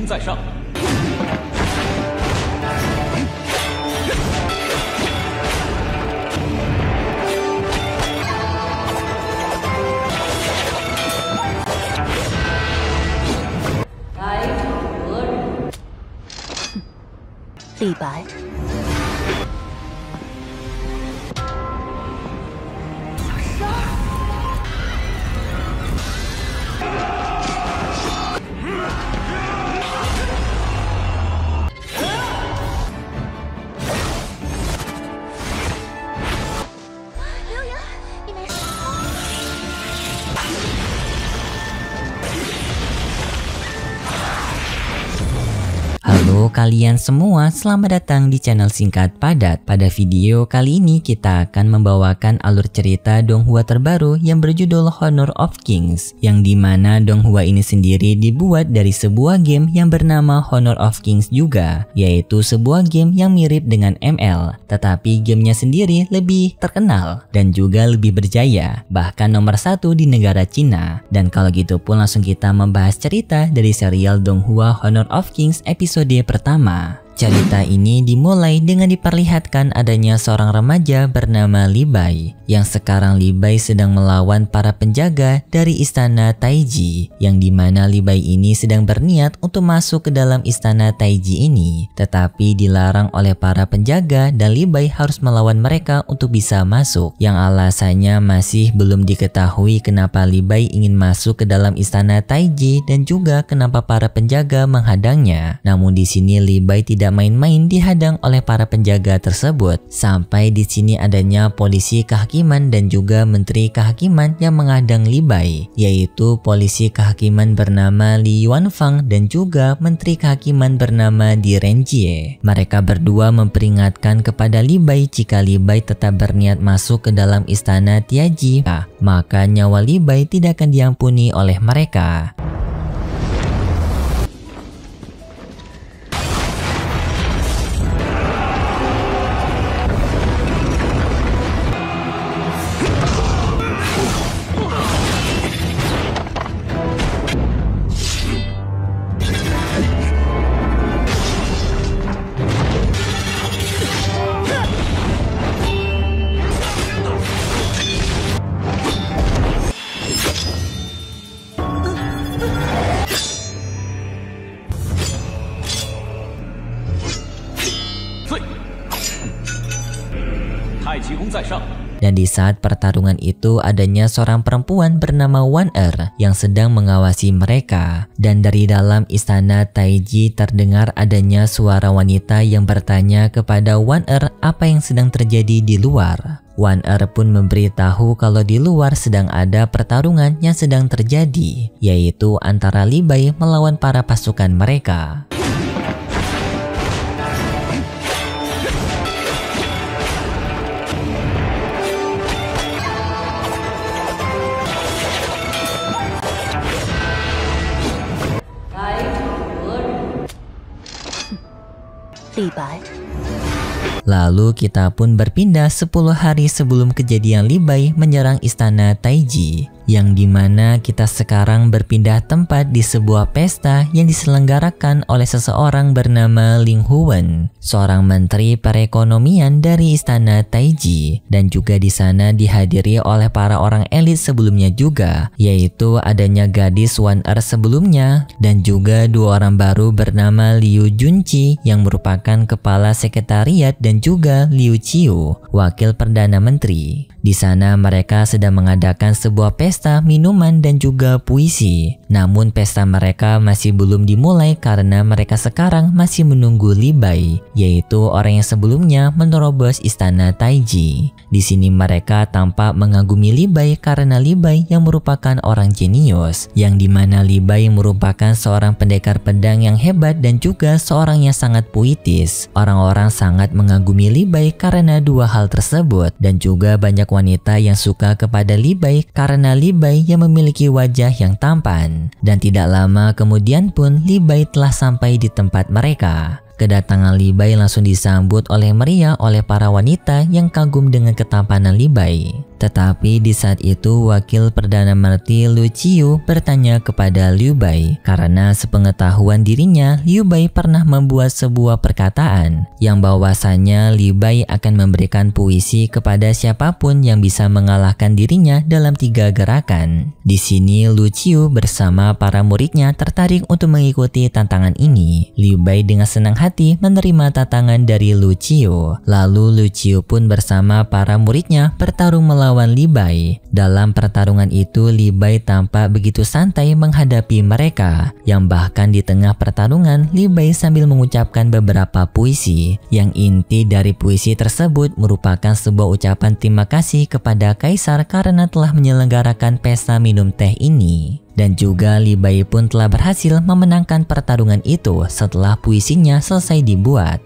功在上。 李白。 Halo kalian semua, selamat datang di channel Singkat Padat. Pada video kali ini kita akan membawakan alur cerita Donghua terbaru yang berjudul Honor of Kings, yang dimana Donghua ini sendiri dibuat dari sebuah game yang bernama Honor of Kings juga, yaitu sebuah game yang mirip dengan ML, tetapi gamenya sendiri lebih terkenal dan juga lebih berjaya, bahkan nomor 1 di negara Cina. Dan kalau gitu pun langsung kita membahas cerita dari serial Donghua Honor of Kings episode pertama. Cerita ini dimulai dengan diperlihatkan adanya seorang remaja bernama Li Bai, yang sekarang Li Bai sedang melawan para penjaga dari istana Taiji, yang dimana Li Bai ini sedang berniat untuk masuk ke dalam istana Taiji ini, tetapi dilarang oleh para penjaga dan Li Bai harus melawan mereka untuk bisa masuk, yang alasannya masih belum diketahui kenapa Li Bai ingin masuk ke dalam istana Taiji dan juga kenapa para penjaga menghadangnya. Namun di sini Li Bai tidak main-main dihadang oleh para penjaga tersebut. Sampai di sini adanya polisi kehakiman dan juga menteri kehakiman yang menghadang Li Bai, yaitu polisi kehakiman bernama Li Yuanfang dan juga menteri kehakiman bernama Di Renjie. Mereka berdua memperingatkan kepada Li Bai jika Li Bai tetap berniat masuk ke dalam istana Tiaji, maka nyawa Li Bai tidak akan diampuni oleh mereka. Dan di saat pertarungan itu adanya seorang perempuan bernama Wan yang sedang mengawasi mereka. Dan dari dalam istana Taiji terdengar adanya suara wanita yang bertanya kepada Wan apa yang sedang terjadi di luar. Wan pun memberitahu kalau di luar sedang ada pertarungan yang sedang terjadi, yaitu antara Li Bai melawan para pasukan mereka. Lalu kita pun berpindah 10 hari sebelum kejadian Li Bai menyerang istana Taiji, yang dimana kita sekarang berpindah tempat di sebuah pesta yang diselenggarakan oleh seseorang bernama Ling Huwen, seorang menteri perekonomian dari istana Taiji, dan juga di sana dihadiri oleh para orang elit sebelumnya juga, yaitu adanya gadis Wan sebelumnya dan juga 2 orang baru bernama Liu Junqi yang merupakan kepala sekretariat dan juga Liu Qiu, wakil perdana menteri. Di sana mereka sedang mengadakan sebuah pesta minuman dan juga puisi. Namun pesta mereka masih belum dimulai karena mereka sekarang masih menunggu Li Bai, yaitu orang yang sebelumnya menerobos istana Taiji. Di sini mereka tampak mengagumi Li Bai karena Li Bai yang merupakan orang jenius, yang dimana Li Bai merupakan seorang pendekar pedang yang hebat dan juga seorang yang sangat puitis. Orang-orang sangat mengagumi Li Bai karena 2 hal tersebut, dan juga banyak wanita yang suka kepada Li Bai karena Li Bai yang memiliki wajah yang tampan. Dan tidak lama kemudian pun Li Bai telah sampai di tempat mereka. Kedatangan Li Bai langsung disambut oleh meriah oleh para wanita yang kagum dengan ketampanan Li Bai. Tetapi di saat itu wakil Perdana Menteri Lu Qiu bertanya kepada Liu Bei karena sepengetahuan dirinya Liu Bei pernah membuat sebuah perkataan yang bahwasanya Liu Bei akan memberikan puisi kepada siapapun yang bisa mengalahkan dirinya dalam 3 gerakan. Di sini Lu Qiu bersama para muridnya tertarik untuk mengikuti tantangan ini. Liu Bei dengan senang hati menerima tantangan dari Lu Qiu. Lalu Lu Qiu pun bersama para muridnya bertarung melawan Li Bai. Dalam pertarungan itu Li Bai tampak begitu santai menghadapi mereka, yang bahkan di tengah pertarungan Li Bai sambil mengucapkan beberapa puisi. Yang inti dari puisi tersebut merupakan sebuah ucapan terima kasih kepada Kaisar karena telah menyelenggarakan pesta minum teh ini. Dan juga Li Bai pun telah berhasil memenangkan pertarungan itu setelah puisinya selesai dibuat.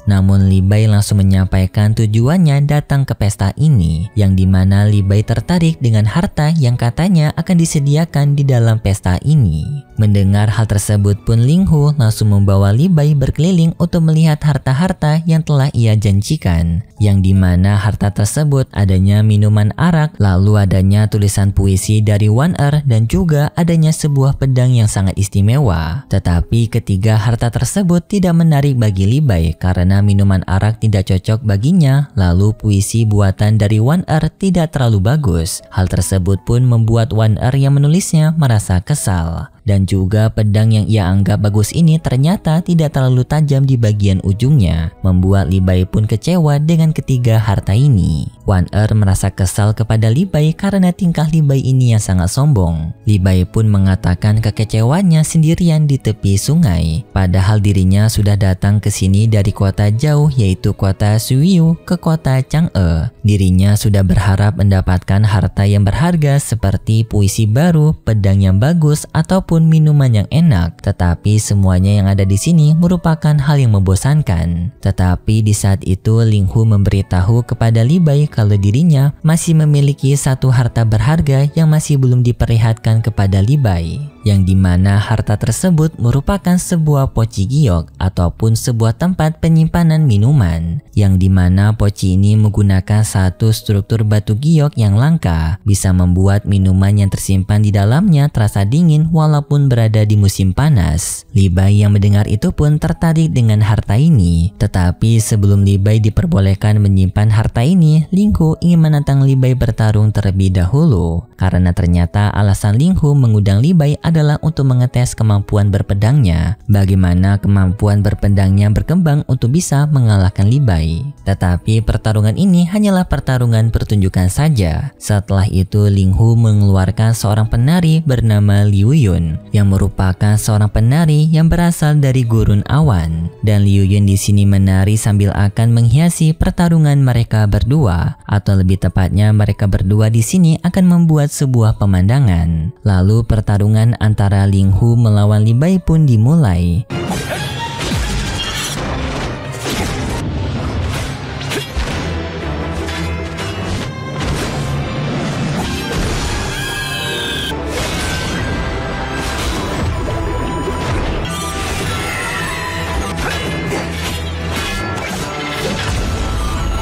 Namun Li Bai langsung menyampaikan tujuannya datang ke pesta ini, yang dimana Li Bai tertarik dengan harta yang katanya akan disediakan di dalam pesta ini. Mendengar hal tersebut pun Ling Hu langsung membawa Li Bai berkeliling untuk melihat harta-harta yang telah ia janjikan, yang dimana harta tersebut adanya minuman arak, lalu adanya tulisan puisi dari Wan dan juga adanya sebuah pedang yang sangat istimewa. Tetapi ketiga harta tersebut tidak menarik bagi Li Bai karena minuman arak tidak cocok baginya, lalu puisi buatan dari Wan tidak terlalu bagus. Hal tersebut pun membuat Wan yang menulisnya merasa kesal. Dan juga pedang yang ia anggap bagus ini ternyata tidak terlalu tajam di bagian ujungnya, membuat Li Bai pun kecewa dengan ketiga harta ini. Wan merasa kesal kepada Li Bai karena tingkah Li Bai ini yang sangat sombong. Li Bai pun mengatakan kekecewaannya sendirian di tepi sungai, padahal dirinya sudah datang ke sini dari kota jauh yaitu kota Suiyu ke kota Chang'e. Dirinya sudah berharap mendapatkan harta yang berharga seperti puisi baru, pedang yang bagus, ataupun minuman yang enak, tetapi semuanya yang ada di sini merupakan hal yang membosankan. Tetapi di saat itu Ling Hu memberitahu kepada Li Bai kalau dirinya masih memiliki satu harta berharga yang masih belum diperlihatkan kepada Li Bai, yang dimana harta tersebut merupakan sebuah poci giok ataupun sebuah tempat penyimpanan minuman, yang dimana poci ini menggunakan satu struktur batu giok yang langka, bisa membuat minuman yang tersimpan di dalamnya terasa dingin walaupun berada di musim panas. Li Bai yang mendengar itu pun tertarik dengan harta ini, tetapi sebelum Li Bai diperbolehkan menyimpan harta ini, Ling Hu ingin menantang Li Bai bertarung terlebih dahulu, karena ternyata alasan Ling Hu mengundang Li Bai adalah untuk mengetes kemampuan berpedangnya, bagaimana kemampuan berpedangnya berkembang untuk bisa mengalahkan Li Bai. Tetapi pertarungan ini hanyalah pertarungan pertunjukan saja. Setelah itu Ling Hu mengeluarkan seorang penari bernama Liu Yun, yang merupakan seorang penari yang berasal dari gurun awan, dan Liu Yun di sini menari sambil akan menghiasi pertarungan mereka berdua, atau lebih tepatnya mereka berdua di sini akan membuat sebuah pemandangan. Lalu pertarungan antara Ling Hu melawan Li Bai pun dimulai.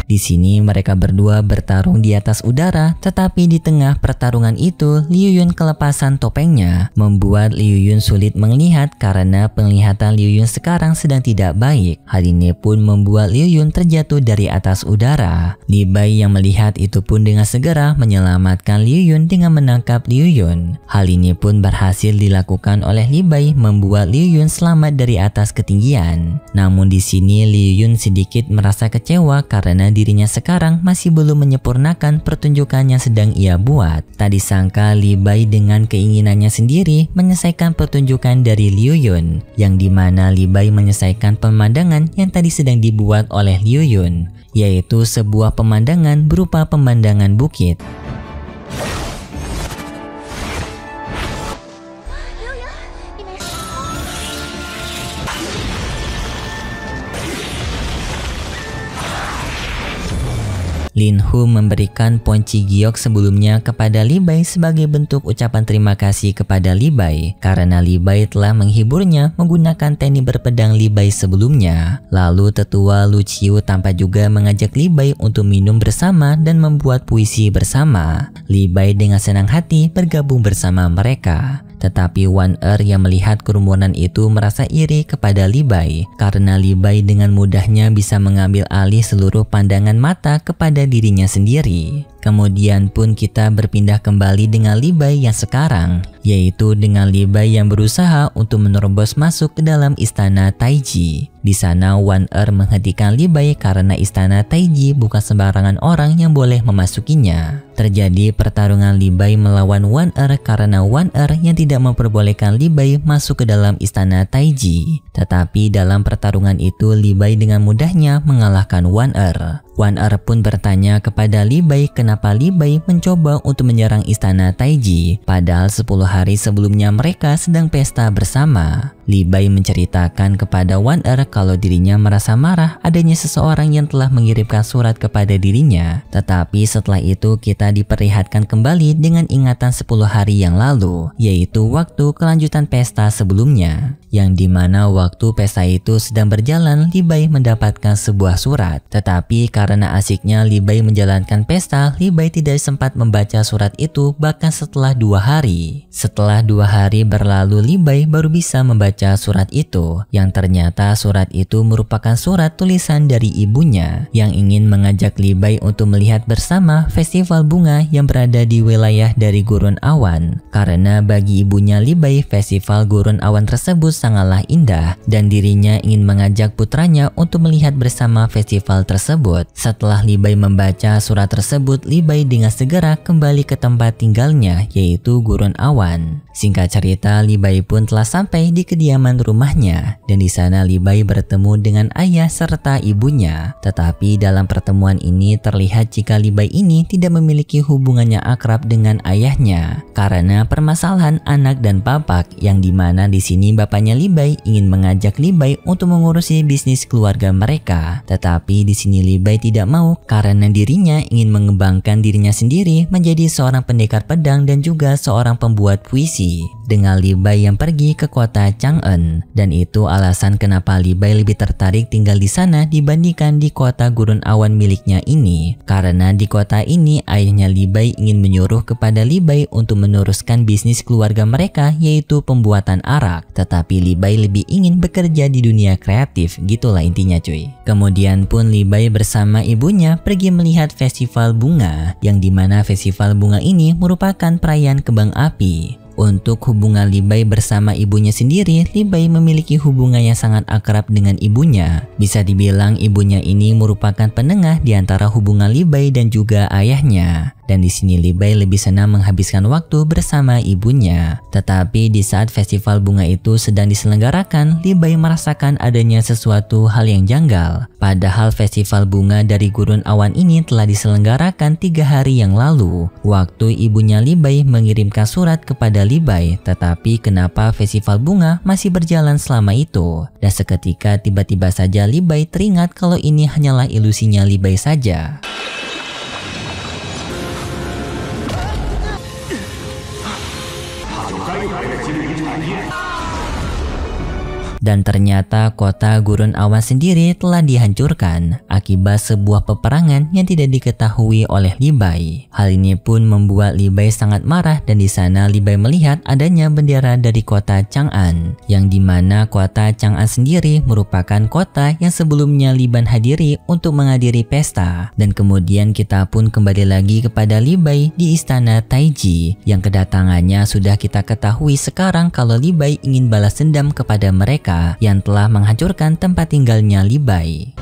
Di sini mereka berdua bertarung di atas udara, tetapi di tengah pertarungan itu Liu Yun kelepasan topengnya, membuat Liu Yun sulit melihat karena penglihatan Liu Yun sekarang sedang tidak baik. Hal ini pun membuat Liu Yun terjatuh dari atas udara. Li Bai yang melihat itu pun dengan segera menyelamatkan Liu Yun dengan menangkap Liu Yun. Hal ini pun berhasil dilakukan oleh Li Bai, membuat Liu Yun selamat dari atas ketinggian. Namun di sini Liu Yun sedikit merasa kecewa karena dirinya sekarang masih belum menyempurnakan pertunjukan yang sedang ia buat. Tak disangka Li Bai dengan keinginannya sendiri menyelesaikan pertunjukan dari Liu Yun, yang dimana Li Bai menyelesaikan pemandangan yang tadi sedang dibuat oleh Liu Yun, yaitu sebuah pemandangan berupa pemandangan bukit. Lin Hu memberikan ponci giok sebelumnya kepada Li Bai sebagai bentuk ucapan terima kasih kepada Li Bai karena Li Bai telah menghiburnya menggunakan teknik berpedang Li Bai sebelumnya. Lalu tetua Lu Qiu tampak juga mengajak Li Bai untuk minum bersama dan membuat puisi bersama. Li Bai dengan senang hati bergabung bersama mereka. Tetapi Wan yang melihat kerumunan itu merasa iri kepada Li Bai karena Li Bai dengan mudahnya bisa mengambil alih seluruh pandangan mata kepada dirinya sendiri. Kemudian pun kita berpindah kembali dengan Li Bai yang sekarang, yaitu dengan Li Bai yang berusaha untuk menerobos masuk ke dalam istana Taiji. Di sana Wan menghentikan Li Bai karena istana Taiji bukan sembarangan orang yang boleh memasukinya. Terjadi pertarungan Li Bai melawan Wan karena Wan yang tidak memperbolehkan Li Bai masuk ke dalam istana Taiji. Tetapi dalam pertarungan itu Li Bai dengan mudahnya mengalahkan Wan pun bertanya kepada Li Bai kenapa Li Bai mencoba untuk menyerang istana Taiji padahal 10 hari sebelumnya mereka sedang pesta bersama. Li Bai menceritakan kepada Wan kalau dirinya merasa marah adanya seseorang yang telah mengirimkan surat kepada dirinya. Tetapi setelah itu kita diperlihatkan kembali dengan ingatan 10 hari yang lalu, yaitu waktu kelanjutan pesta sebelumnya. Yang dimana waktu pesta itu sedang berjalan, Li Bai mendapatkan sebuah surat. Tetapi karena asiknya Li Bai menjalankan pesta, Li Bai tidak sempat membaca surat itu bahkan setelah 2 hari. Setelah 2 hari berlalu, Li Bai baru bisa membaca surat itu, yang ternyata surat itu merupakan surat tulisan dari ibunya yang ingin mengajak Li Bai untuk melihat bersama festival bunga yang berada di wilayah dari Gurun Awan. Karena bagi ibunya Li Bai, festival Gurun Awan tersebut sangatlah indah dan dirinya ingin mengajak putranya untuk melihat bersama festival tersebut. Setelah Li Bai membaca surat tersebut, Li Bai dengan segera kembali ke tempat tinggalnya, yaitu Gurun Awan. Singkat cerita, Li Bai pun telah sampai di kediaman rumahnya dan di sana Li Bai bertemu dengan ayah serta ibunya. Tetapi dalam pertemuan ini terlihat jika Li Bai ini tidak memiliki hubungannya akrab dengan ayahnya karena permasalahan anak dan papak, yang dimana di sini bapaknya Li Bai ingin mengajak Li Bai untuk mengurusi bisnis keluarga mereka. Tetapi di sini Li Bai tidak mau karena dirinya ingin mengembangkan dirinya sendiri menjadi seorang pendekar pedang dan juga seorang pembuat puisi. Dengan Li Bai yang pergi ke kota Chang'an, dan itu alasan kenapa Li Bai lebih tertarik tinggal di sana dibandingkan di kota Gurun Awan miliknya ini. Karena di kota ini ayahnya Li Bai ingin menyuruh kepada Li Bai untuk meneruskan bisnis keluarga mereka, yaitu pembuatan arak. Tetapi Li Bai lebih ingin bekerja di dunia kreatif, gitulah intinya cuy. Kemudian pun Li Bai bersama ibunya pergi melihat festival bunga, yang dimana festival bunga ini merupakan perayaan kembang api. Untuk hubungan Li Bai bersama ibunya sendiri, Li Bai memiliki hubungan yang sangat akrab dengan ibunya. Bisa dibilang ibunya ini merupakan penengah di antara hubungan Li Bai dan juga ayahnya. Dan di sini Li Bai lebih senang menghabiskan waktu bersama ibunya. Tetapi di saat festival bunga itu sedang diselenggarakan, Li Bai merasakan adanya sesuatu hal yang janggal. Padahal festival bunga dari Gurun Awan ini telah diselenggarakan 3 hari yang lalu, waktu ibunya Li Bai mengirimkan surat kepada Li Bai. Tetapi kenapa festival bunga masih berjalan selama itu? Dan seketika tiba-tiba saja Li Bai teringat kalau ini hanyalah ilusinya Li Bai saja. Dan ternyata kota Gurun Awan sendiri telah dihancurkan akibat sebuah peperangan yang tidak diketahui oleh Li Bai. Hal ini pun membuat Li Bai sangat marah dan di sana Li Bai melihat adanya bendera dari kota Chang'an, yang dimana kota Chang'an sendiri merupakan kota yang sebelumnya Li Bai hadiri untuk menghadiri pesta. Dan kemudian kita pun kembali lagi kepada Li Bai di istana Taiji, yang kedatangannya sudah kita ketahui sekarang kalau Li Bai ingin balas dendam kepada mereka yang telah menghancurkan tempat tinggalnya Li Bai.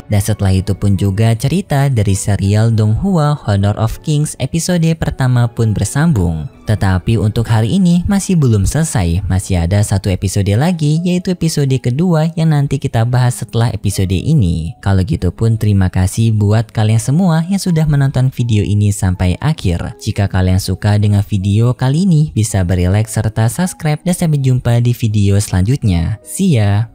Dan setelah itu pun juga cerita dari serial Donghua Honor of Kings episode pertama pun bersambung. Tetapi untuk hari ini masih belum selesai, masih ada satu episode lagi, yaitu episode kedua yang nanti kita bahas setelah episode ini. Kalau gitu pun terima kasih buat kalian semua yang sudah menonton video ini sampai akhir. Jika kalian suka dengan video kali ini, bisa beri like serta subscribe, dan sampai jumpa di video selanjutnya. See ya!